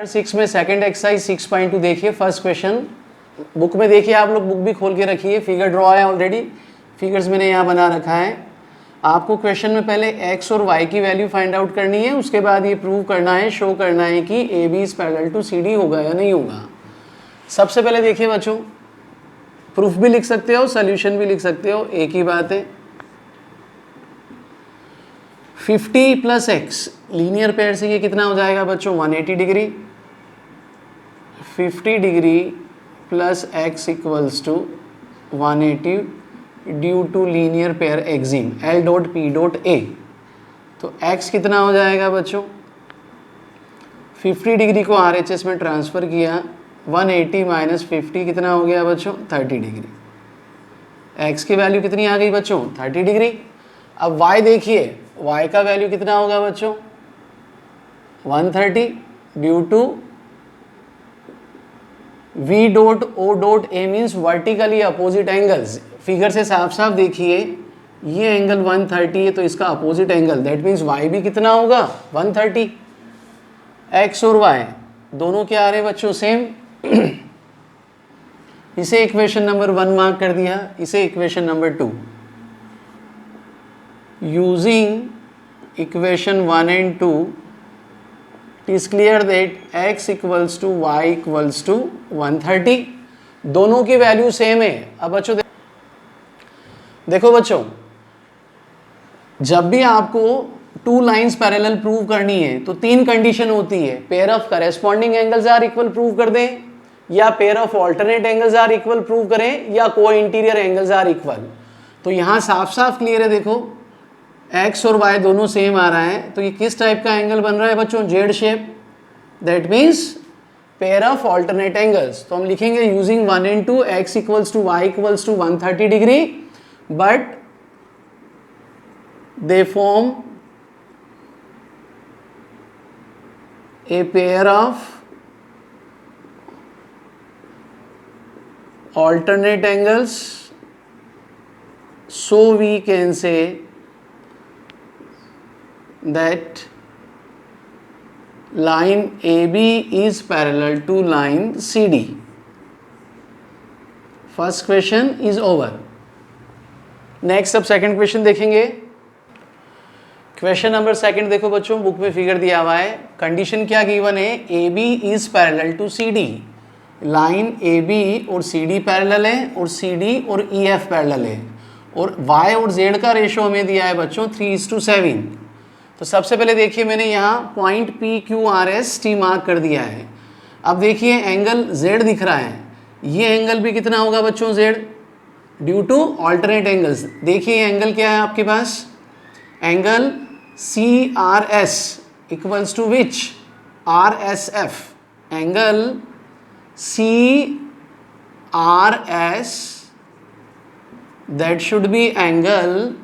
6 में second exercise 6.2 देखिए। First question book में देखिए, आप लोग बुक भी खोल के रखिए, फिगर ड्रॉ है ऑलरेडी, फिगर्स मैंने यहाँ बना रखा है। आपको क्वेश्चन में पहले x और y की वैल्यू फाइंड आउट करनी है, उसके बाद ये प्रूव करना है, शो करना है कि A B is parallel to C D होगा या नहीं होगा। सबसे पहले देखिए बच्चों, प्रूफ भी लिख सकते हो, सोल्यूशन भी लिख सकते हो, एक ही बात है। 50 प्लस एक्स लीनियर पेयर से ये कितना हो जाएगा बच्चों, 180 degree. 50 degree plus x equals to 180 due to linear pair axiom L dot P dot A। तो x कितना हो जाएगा बच्चों, 50 डिग्री को RHS में ट्रांसफ़र किया, 180 माइनस 50 कितना हो गया बच्चों, 30 डिग्री। x की वैल्यू कितनी आ गई बच्चों, 30 डिग्री। अब y देखिए, y का वैल्यू कितना होगा बच्चों, 130 due to V dot O dot A means vertically opposite angles. Figure से साफ साफ देखिए, ये एंगल 130 है तो इसका opposite angle, that means y भी कितना होगा, 130। x और y दोनों क्या आ रहे हैं बच्चों, सेम। इसे इक्वेशन नंबर 1 मार्क कर दिया, इसे equation number 2। Using equation 1 and 2 it is clear that x equals to y equals to 130। दोनों की वैल्यू सेम है। अब बच्चों देखो बच्चों, जब भी आपको टू लाइंस पैरेलल प्रूव करनी है तो तीन कंडीशन होती है, pair of corresponding angles are equal prove कर दें, या pair of alternate angles are equal prove करें, या को इंटीरियर एंगल्स आर इक्वल। तो यहाँ साफ साफ क्लियर है, देखो x और y दोनों सेम आ रहा है, तो ये किस टाइप का एंगल बन रहा है बच्चों, Z shape, that means pair of alternate angles. तो हम लिखेंगे using 1 and 2, x equals to y equals to 130 degree, but they form a pair of alternate angles, so we can say that line AB is parallel to line CD। First question is over। Next अब second question देखेंगे। Question number second देखो बच्चों, book में figure दिया हुआ है, condition क्या given है, A B is parallel to C D. Line A B और सी डी पैरेलल है, और सी डी और ई एफ पैरेलल है, और वाई और जेड का रेशो हमें दिया है बच्चों 3:7। तो सबसे पहले देखिए, मैंने यहाँ point P Q R S T mark कर दिया है। अब देखिए एंगल जेड दिख रहा है, ये एंगल भी कितना होगा बच्चों, Z, due to alternate angles. देखिए एंगल क्या है आपके पास, angle C R S equals to which, R S F. Angle C R S that should be angle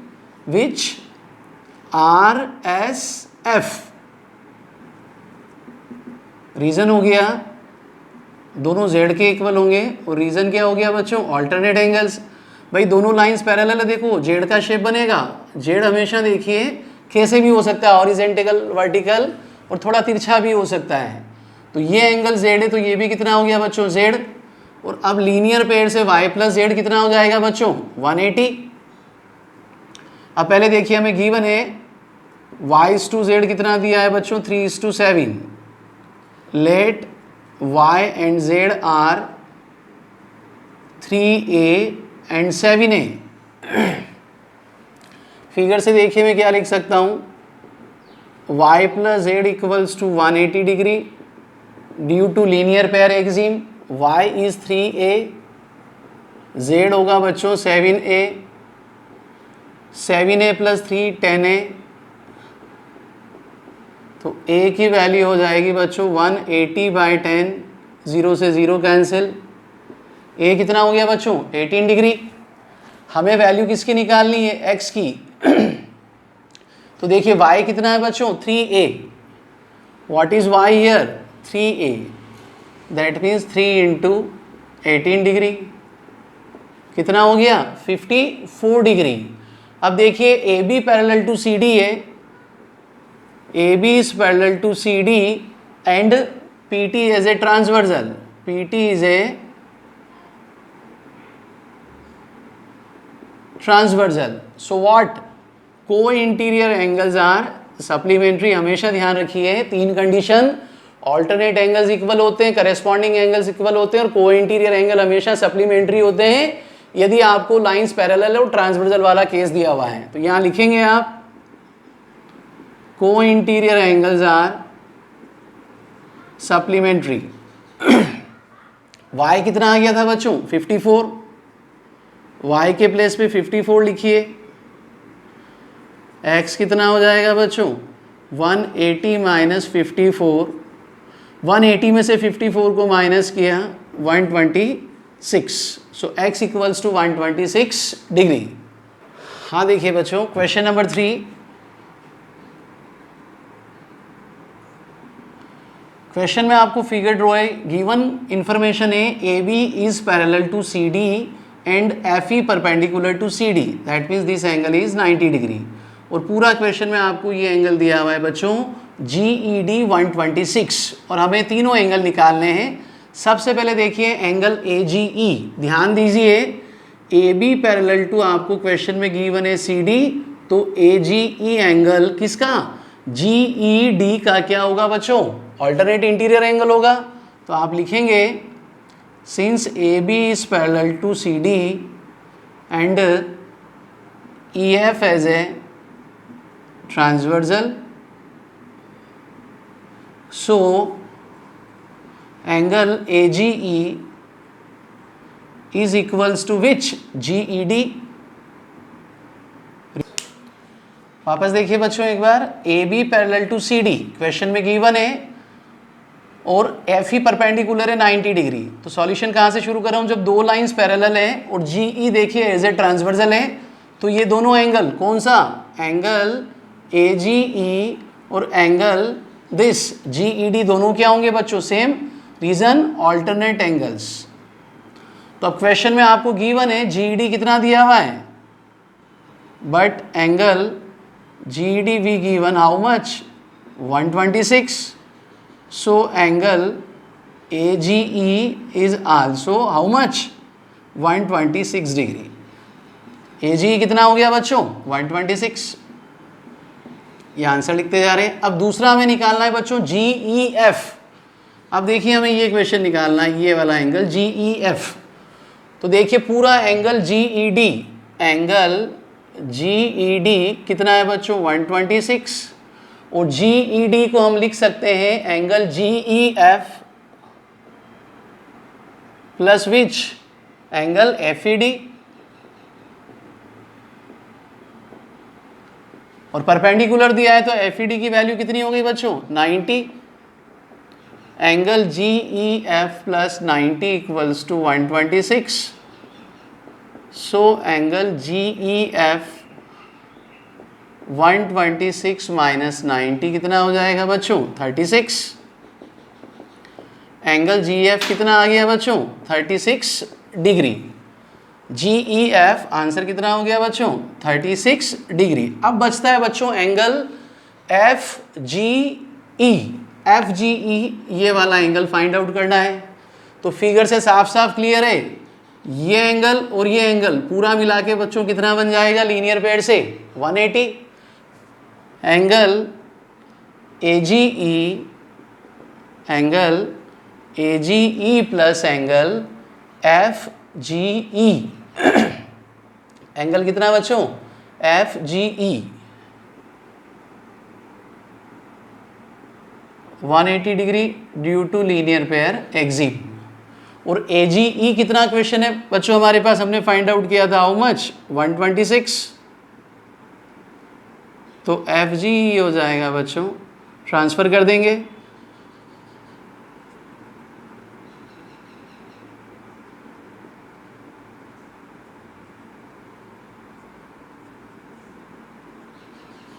which R S F. Reason हो गया, दोनों जेड के इक्वल होंगे, और रीजन क्या हो गया बच्चों, ऑल्टरनेट एंगल्स। भाई दोनों लाइंस पैरेलल है, देखो जेड का शेप बनेगा, जेड हमेशा देखिए कैसे भी हो सकता है, हॉरिजॉन्टल, वर्टिकल, और थोड़ा तिरछा भी हो सकता है। तो ये एंगल जेड है, तो ये भी कितना हो गया बच्चों, जेड। और अब लीनियर पेयर से y प्लस जेड कितना हो जाएगा बच्चों, 180। अब पहले देखिए हमें गिवन है y/z कितना दिया है बच्चों, 3:7। Let y and z are 3a and 7a। Figure से देखिए मैं क्या लिख सकता हूँ, y plus Z equals to 180 degree due to linear pair axiom. y is 3a, z होगा बच्चों 7a, 7a प्लस 3 10a। तो a की वैल्यू हो जाएगी बच्चों 180/10, 0 से 0 कैंसिल। a कितना हो गया बच्चों, 18 डिग्री। हमें वैल्यू किसकी निकालनी है, x की। तो देखिए y कितना है बच्चों, 3a। What is y here, 3a, that means 3 into 18 degree कितना हो गया, 54 डिग्री। अब देखिए A B parallel to C D है, A B is parallel to C D and PT is a transversal. PT is a transversal. So what? Co-interior angles are supplementary. हमेशा ध्यान रखिए, तीन कंडीशन, ऑल्टरनेट एंगल्स इक्वल होते हैं, corresponding angles equal होते हैं और को इंटीरियर एंगल हमेशा सप्लीमेंट्री होते हैं यदि आपको लाइंस पैरेलल और ट्रांसवर्सल वाला केस दिया हुआ है। तो यहां लिखेंगे आप को interior angles are supplementary. y कितना आ गया था बच्चों? 54। y के प्लेस पे 54 लिखिए। x कितना हो जाएगा बच्चों? 180 माइनस 54। 180 में से 54 को माइनस किया 126। So x equals to 126 degree. हाँ देखिए बच्चों, क्वेश्चन नंबर 3। क्वेश्चन में आपको फिगर ड्रॉ है, गिवन इंफॉर्मेशन है A B is parallel to C D and F E perpendicular to C D, that means this angle is 90 degree. और पूरा question में आपको ये एंगल दिया हुआ है बच्चों जी ई डी 126 और हमें तीनों एंगल निकालने हैं। सबसे पहले देखिए एंगल ए जी ई, ध्यान दीजिए ए बी पैरेलल टू आपको क्वेश्चन में गिवन है सी डी, तो ए जी ई एंगल किसका? जी ई डी का क्या होगा बच्चों? ऑल्टरनेट इंटीरियर एंगल होगा। तो आप लिखेंगे since A B is parallel to C D and E F as a transversal, so angle A G E is equals to which? G E D. वापस देखिए बच्चों एक बार, A B parallel to C D question में given है और F E perpendicular है 90 degree. तो सॉल्यूशन कहाँ से शुरू कर रहा हूँ? जब दो लाइंस पैरेलल हैं और जी ई देखिए एज ए ट्रांसवर्सल है, तो ये दोनों एंगल कौन सा? एंगल ए जी ई और angle this G E D दोनों क्या होंगे बच्चों? सेम। Reason alternate angles. तो अब क्वेश्चन में आपको गिवन है जी ई डी कितना दिया हुआ है, but angle G E D we given how much? 126। So angle AGE is also how much? 126 degree. AGE कितना हो गया बच्चों? 126। ये आंसर लिखते जा रहे हैं। अब दूसरा हमें निकालना है बच्चों GEF। अब देखिए हमें ये क्वेश्चन निकालना है, ये वाला एंगल GEF। तो देखिए पूरा एंगल GED, एंगल GED कितना है बच्चों? 126। और GED को हम लिख सकते हैं angle GEF plus which? Angle FED। और परपेंडिकुलर दिया है तो FED की वैल्यू कितनी हो गई बच्चों? 90। Angle GEF plus 90 equals to 126। So angle GEF 126 minus 90 कितना हो जाएगा बच्चों? 36। एंगल GF कितना आ गया बच्चों? 36 डिग्री। GEF आंसर कितना हो गया बच्चों? 36 डिग्री। अब बचता है बच्चों एंगल FGE। FGE ये वाला एंगल फाइंड आउट करना है। तो फिगर से साफ साफ क्लियर है, ये एंगल और ये एंगल पूरा मिला के बच्चों कितना बन जाएगा लीनियर पेयर से? 180। Angle AGE, angle AGE plus angle FGE, angle कितना बच्चों? FGE 180 degree due to linear pair axiom. और AGE कितना क्वेश्चन है बच्चों हमारे पास? हमने फाइंड आउट किया था हाउ मच? 126। तो FGE हो जाएगा बच्चों, ट्रांसफर कर देंगे।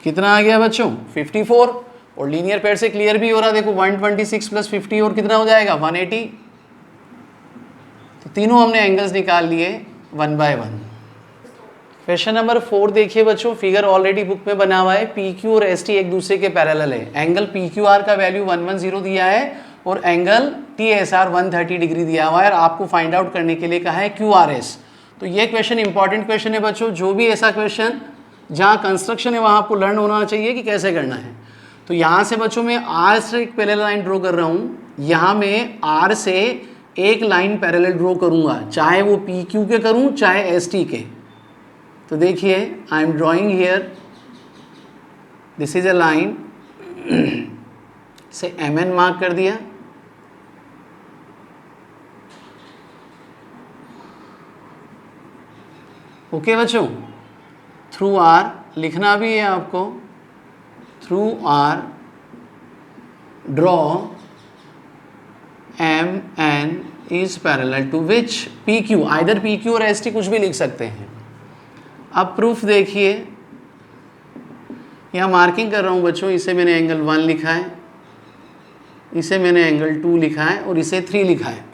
कितना आ गया बच्चों? 54। और लीनियर पेयर से क्लियर भी हो रहा, देखो 126 प्लस 50 और कितना हो जाएगा? 180। तो तीनों हमने एंगल्स निकाल लिए 1 बाय 1। क्वेश्चन नंबर 4 देखिए बच्चों, फिगर ऑलरेडी बुक में बना हुआ है। PQ और ST एक दूसरे के पैरेलल है। एंगल PQR का वैल्यू 110 दिया है और एंगल TSR 130 डिग्री दिया हुआ है और आपको फाइंड आउट करने के लिए कहा है QRS। तो ये क्वेश्चन इंपॉर्टेंट क्वेश्चन है बच्चों, जो भी ऐसा क्वेश्चन जहाँ कंस्ट्रक्शन है वहाँ आपको लर्न होना चाहिए कि कैसे करना है। तो यहाँ से बच्चों मैं R से एक पैरेलल लाइन ड्रॉ कर रहा हूँ, यहाँ मैं R से एक लाइन पैरेलल ड्रॉ करूँगा, चाहे वो PQ के करूँ चाहे ST के। तो देखिए I am drawing here, this is a line, से MN मार्क कर दिया, ओके बच्चों। थ्रू R लिखना भी है आपको, through R draw MN is parallel to which PQ, either PQ और ST कुछ भी लिख सकते हैं। अब प्रूफ देखिए, यहाँ मार्किंग कर रहा हूँ बच्चों, इसे मैंने एंगल 1 लिखा है, इसे मैंने एंगल 2 लिखा है और इसे 3 लिखा है।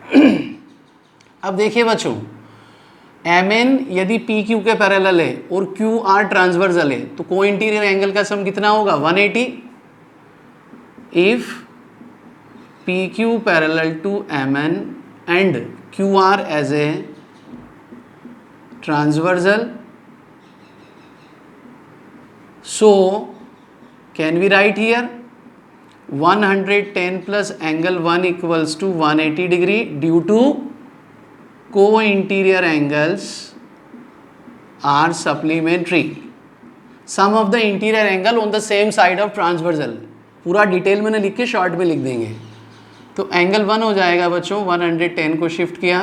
अब देखिए बच्चों, MN यदि PQ के पैरेलल है और QR ट्रांसवर्सल है तो को इंटीरियर एंगल का सम कितना होगा 180। If PQ parallel to MN and QR as a transversal, so can we write here 110 plus angle 1 equals to 180 degree due to co-interior angles are supplementary, sum of the interior angle on the same side of transversal। पूरा detail मैंने लिख के short में लिख देंगे। तो angle 1 हो जाएगा बच्चों, 110 को शिफ्ट किया,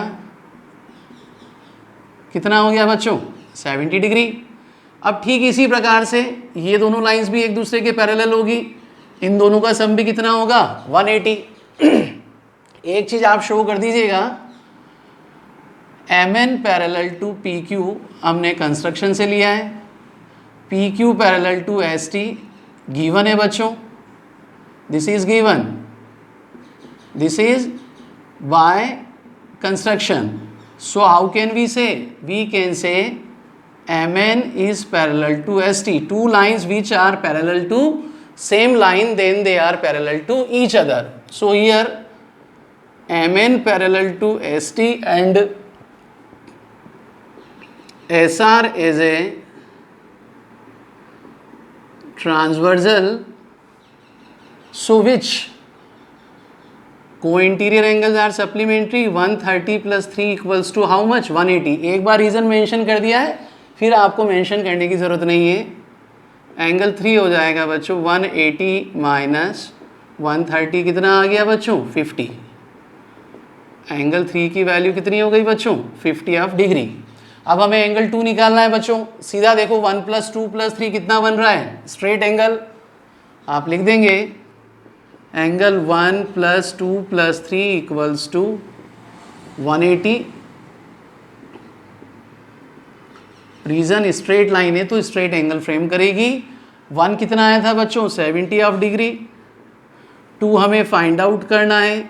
कितना हो गया बच्चों 70 डिग्री। अब ठीक इसी प्रकार से ये दोनों लाइंस भी एक दूसरे के पैरेलल होगी, इन दोनों का सम भी कितना होगा 180। एक चीज़ आप शो कर दीजिएगा, MN पैरेलल टू PQ हमने कंस्ट्रक्शन से लिया है, PQ parallel to ST given है बच्चों, this is given, this is by construction. So how can we say, we can say MN is parallel to ST, two lines which are parallel to same line, then they are parallel to each other. So here MN parallel to ST and SR is a transversal, so which co-interior angles are supplementary, 130 plus 3 equals to how much 180। एक बार reason mention कर दिया है, फिर आपको mention करने की ज़रूरत नहीं है। एंगल 3 हो जाएगा बच्चों 180 माइनस 130 कितना आ गया बच्चों 50। एंगल 3 की वैल्यू कितनी हो गई बच्चों 50 ऑफ डिग्री। अब हमें एंगल 2 निकालना है बच्चों, सीधा देखो 1 + 2 + 3 कितना बन रहा है स्ट्रेट एंगल। आप लिख देंगे angle 1 + 2 + 3 equals to 180। Reason straight line है तो स्ट्रेट एंगल फ्रेम करेगी। 1 कितना आया था बच्चों 70 ऑफ डिग्री, 2 हमें फाइंड आउट करना है,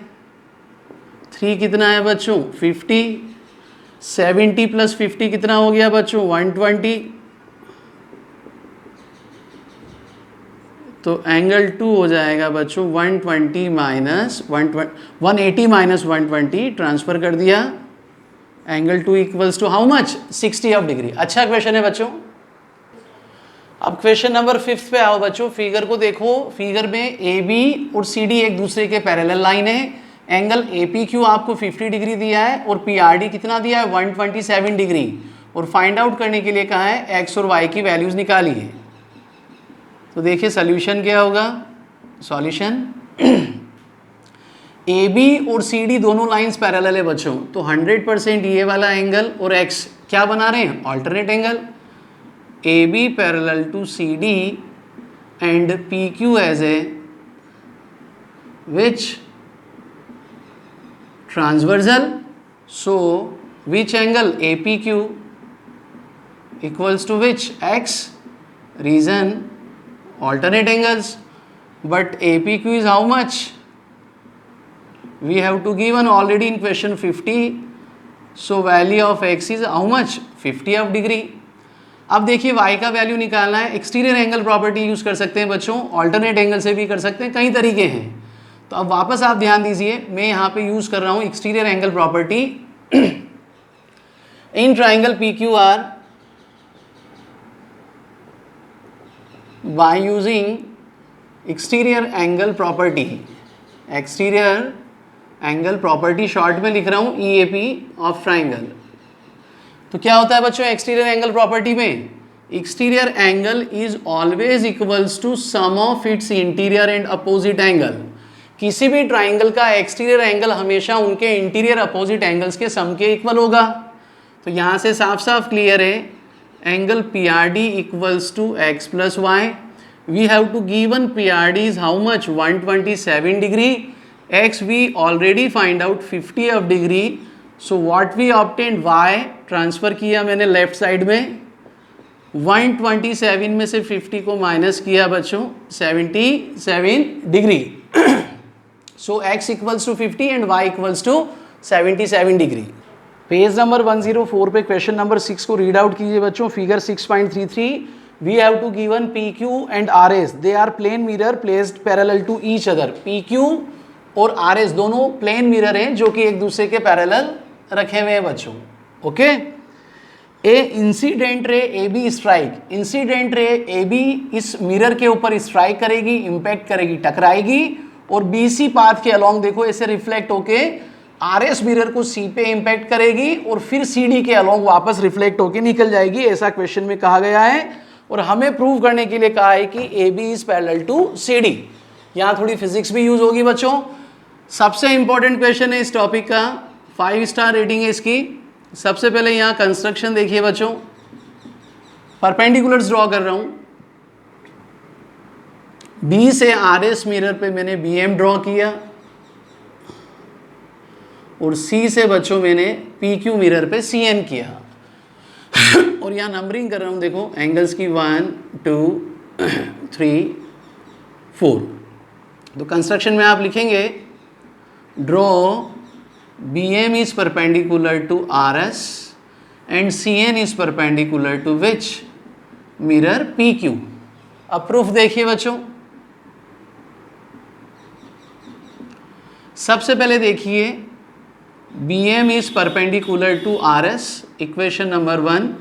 3 कितना है बच्चों 50, 70 + 50 कितना हो गया बच्चों 120। तो एंगल 2 हो जाएगा बच्चों 180 माइनस 120 ट्रांसफर कर दिया, angle 2 equals to how much 60 of degree. अच्छा क्वेश्चन है बच्चों। अब क्वेश्चन नंबर 5 पे आओ बच्चों। फिगर को देखो, फिगर में AB और CD एक दूसरे के पैरेलल लाइन है, एंगल APQ आपको 50 डिग्री दिया है और PRD कितना दिया है 127 डिग्री, और फाइंड आउट करने के लिए कहा है X और Y की वैल्यूज निकाली है। तो देखिए सोल्यूशन क्या होगा, सॉल्यूशन AB और CD दोनों लाइंस पैरेलल है बच्चों, तो 100% ये वाला एंगल और X क्या बना रहे हैं alternate angle. AB parallel to CD and PQ as a which transversal, so which angle APQ equals to which X, reason alternate angles, but APQ is how much, we have to given already in question 50, so value of X is how much 50 of degree। अब देखिए Y का value निकालना है, exterior angle property use कर सकते हैं बच्चों, alternate angle से भी कर सकते हैं, कई तरीके हैं। तो अब वापस आप ध्यान दीजिए, मैं यहाँ पे यूज कर रहा हूँ exterior angle property in triangle PQR by using exterior angle property. Exterior angle property short में लिख रहा हूँ EAP ऑफ ट्राइंगल। तो क्या होता है बच्चों एक्सटीरियर एंगल प्रॉपर्टी में? Exterior angle is always equals to sum of its interior and opposite angle. किसी भी ट्राइंगल का एक्सटीरियर एंगल हमेशा उनके इंटीरियर अपोजिट एंगल्स के सम के इक्वल होगा। तो यहाँ से साफ साफ क्लियर है, angle PRD equals to x plus Y. We have to given PRD is how much 127 degree, x we already find out 50 of degree, so what we obtained y transfer किया मैंने left side में, 127 में से 50 को minus किया बच्चों 77 degree. So x equals to 50 and y equals to 77 degree. Page number 104 पे question number 6 को रीड आउट कीजिए बच्चों। Figure 6.33, we have to given PQ and RS, they are plane mirror placed parallel to each other. PQ और RS दोनों plane mirror हैं जो कि एक दूसरे के पैरेलल रखे हुए हैं बच्चों। Okay, a incident ray AB strike, incident ray AB इस मिरर के ऊपर स्ट्राइक करेगी, इंपैक्ट करेगी, टकराएगी और BC पाथ के अलोंग देखो ऐसे रिफ्लेक्ट होके RS मिरर को C पे इंपैक्ट करेगी और फिर CD के अलोंग वापस रिफ्लेक्ट होके निकल जाएगी, ऐसा क्वेश्चन में कहा गया है। और हमें प्रूव करने के लिए कहा है कि AB is parallel to CD। यहाँ थोड़ी फिजिक्स भी यूज होगी बच्चों। सबसे इंपॉर्टेंट क्वेश्चन है इस टॉपिक का, 5 स्टार रेटिंग है इसकी। सबसे पहले यहाँ कंस्ट्रक्शन देखिए बच्चों, परपेंडिकुलर्स ड्रॉ कर रहा हूँ। B से RS मिरर पे मैंने BM ड्रॉ किया और C से बच्चों मैंने PQ मिरर पे CN किया। और यहाँ नंबरिंग कर रहा हूँ देखो एंगल्स की 1 2 3 4। तो कंस्ट्रक्शन में आप लिखेंगे draw BM is perpendicular to RS and CN is perpendicular to which mirror PQ। अब प्रूफ देखिए बच्चों, सबसे पहले देखिए BM is perpendicular to RS, equation number 1।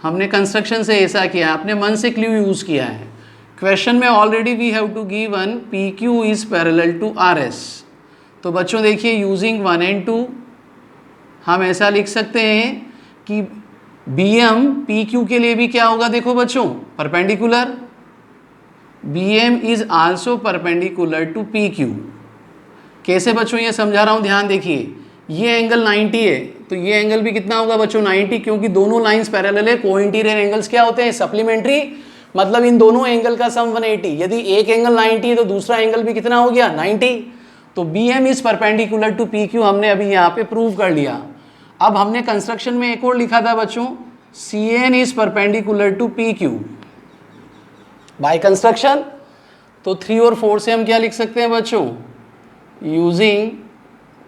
हमने कंस्ट्रक्शन से ऐसा किया, आपने मन से क्लू यूज किया है। क्वेश्चन में already we have to given PQ is parallel to RS। तो बच्चों देखिए यूजिंग 1 and 2 हम ऐसा लिख सकते हैं कि BM PQ के लिए भी क्या होगा, देखो बच्चों perpendicular, BM is also perpendicular to PQ। कैसे बच्चों ये समझा रहा हूँ, ध्यान देखिए। ये एंगल 90 है तो ये एंगल भी कितना होगा बच्चों 90, क्योंकि दोनों लाइंस पैरेलल है। को इंटीरियर एंगल्स क्या होते हैं, सप्लीमेंट्री, मतलब इन दोनों एंगल का सम 180। यदि एक एंगल 90 है तो दूसरा एंगल भी कितना हो गया 90। तो BM is perpendicular to PQ हमने अभी यहाँ पे प्रूव कर लिया। अब हमने कंस्ट्रक्शन में एक और लिखा था बच्चों, CN is perpendicular to PQ by construction. तो 3 और 4 से हम क्या लिख सकते हैं बच्चों, using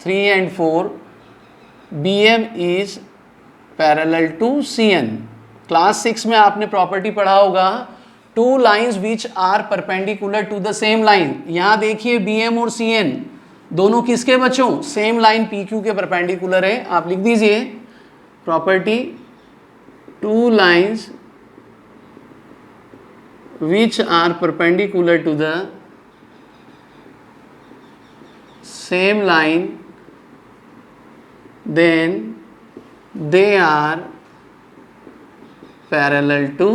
3 and 4 BM is parallel to CN। Class 6 में आपने प्रॉपर्टी पढ़ा होगा, 2 lines which are perpendicular to the same line. यहाँ देखिए BM और CN दोनों किसके बच्चों, सेम लाइन PQ के परपेंडिकुलर है। आप लिख दीजिए property 2 lines which are perpendicular to the same line then they are parallel to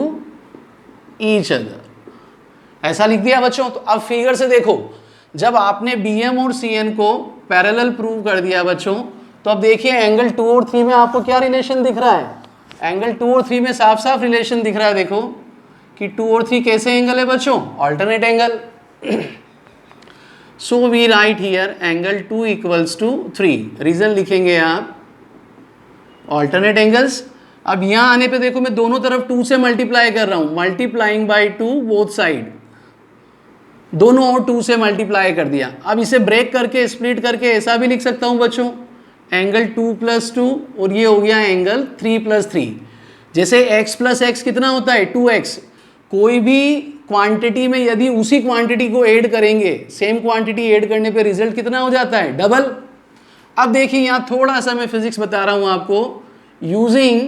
each other। ऐसा लिख दिया बच्चों। तो अब फिगर से देखो, जब आपने BM और CN को पैरेलल प्रूव कर दिया बच्चों, तो अब देखिए एंगल 2 और 3 में आपको क्या रिलेशन दिख रहा है। एंगल 2 और 3 में साफ साफ रिलेशन दिख रहा है। देखो कि 2 और 3 कैसे एंगल है बच्चों, alternate angle. So we write here angle 2 equals to 3। Reason लिखेंगे आप ऑल्टरनेट एंगल्स। अब यहाँ आने पे देखो मैं दोनों तरफ 2 से मल्टीप्लाई कर रहा हूँ, मल्टीप्लाइंग बाय 2 बोथ साइड, दोनों और 2 से मल्टीप्लाई कर दिया। अब इसे ब्रेक करके स्प्लिट करके ऐसा भी लिख सकता हूँ बच्चों, एंगल 2 + 2 और ये हो गया एंगल 3 + 3। जैसे x + x कितना होता है 2x, क्वांटिटी में यदि उसी क्वांटिटी को ऐड करेंगे, सेम क्वांटिटी ऐड करने पे रिजल्ट कितना हो जाता है, डबल। अब देखिए यहां थोड़ा सा मैं फिजिक्स बता रहा हूं आपको, यूजिंग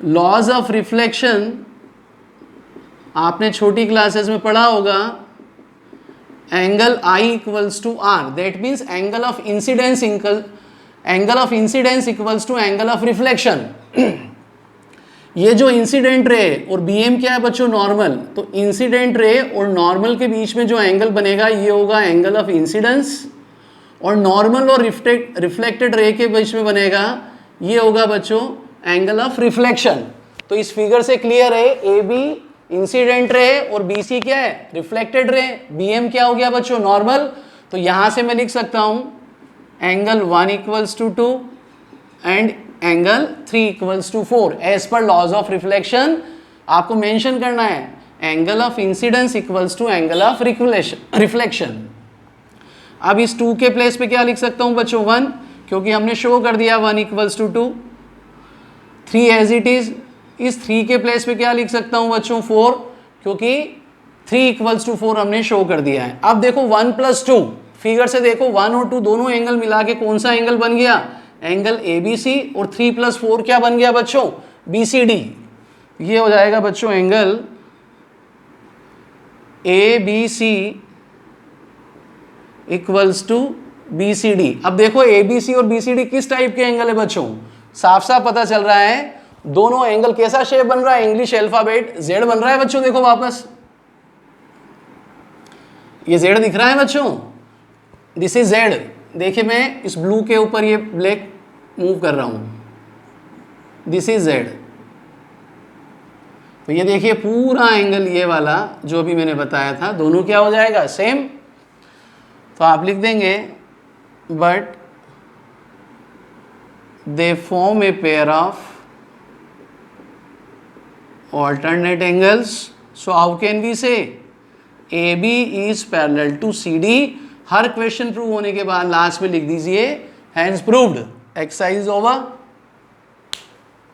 लॉज ऑफ रिफ्लेक्शन, आपने छोटी क्लासेस में पढ़ा होगा, angle I equals to R, that means angle of incidence equals to angle of reflection. ये जो इंसिडेंट रे और बीएम क्या है बच्चों, नॉर्मल, तो इंसिडेंट रे और नॉर्मल के बीच में जो एंगल बनेगा ये होगा एंगल ऑफ इंसिडेंस, और नॉर्मल और रिफ्लेक्टेड रे के बीच में बनेगा ये होगा बच्चों एंगल ऑफ रिफ्लेक्शन। तो इस फिगर से क्लियर है, ए बी इंसिडेंट रे और बी सी क्या है, रिफ्लेक्टेड रे, बी एम क्या हो गया बच्चों, नॉर्मल। तो यहां से मैं लिख सकता हूं angle 1 equals to 2 and angle 3 equals to 4 as per laws of reflection. आपको मेंशन करना है angle of incidence equals to angle of reflection. अब इस 2 के प्लेस पे क्या लिख सकता हूं बच्चों, 1, क्योंकि हमने शो कर दिया 1 equals to 2। 3 as it is, इस 3 के प्लेस पे क्या लिख सकता हूं बच्चों, 4, क्योंकि 3 इक्वल्स टू 4 हमने शो कर दिया है। अब देखो 1 प्लस 2, फिगर से देखो 1 और 2 दोनों एंगल मिला के कौन सा एंगल बन गया, एंगल ए बी सी, और 3 प्लस 4 क्या बन गया बच्चों, बी सी डी। ये हो जाएगा बच्चों angle A B C equals to B C D. अब देखो ए बी सी और बी सी डी किस टाइप के एंगल है बच्चों, साफ साफ पता चल रहा है दोनों एंगल कैसा शेप बन रहा है, इंग्लिश अल्फाबेट जेड बन रहा है बच्चों। देखो वापस ये जेड दिख रहा है बच्चों, दिस इज जेड। देखिए मैं इस ब्लू के ऊपर ये ब्लैक मूव कर रहा हूं, दिस इज जेड। तो ये देखिए पूरा एंगल ये वाला जो भी मैंने बताया था, दोनों क्या हो जाएगा, सेम। तो आप लिख देंगे but they form a pair of alternate angles, so how can we say AB is parallel to CD। Her question prove होने के बाद लास्ट में लिख दीजिए हैंस प्रूव्ड, एक्सरसाइज ओवर।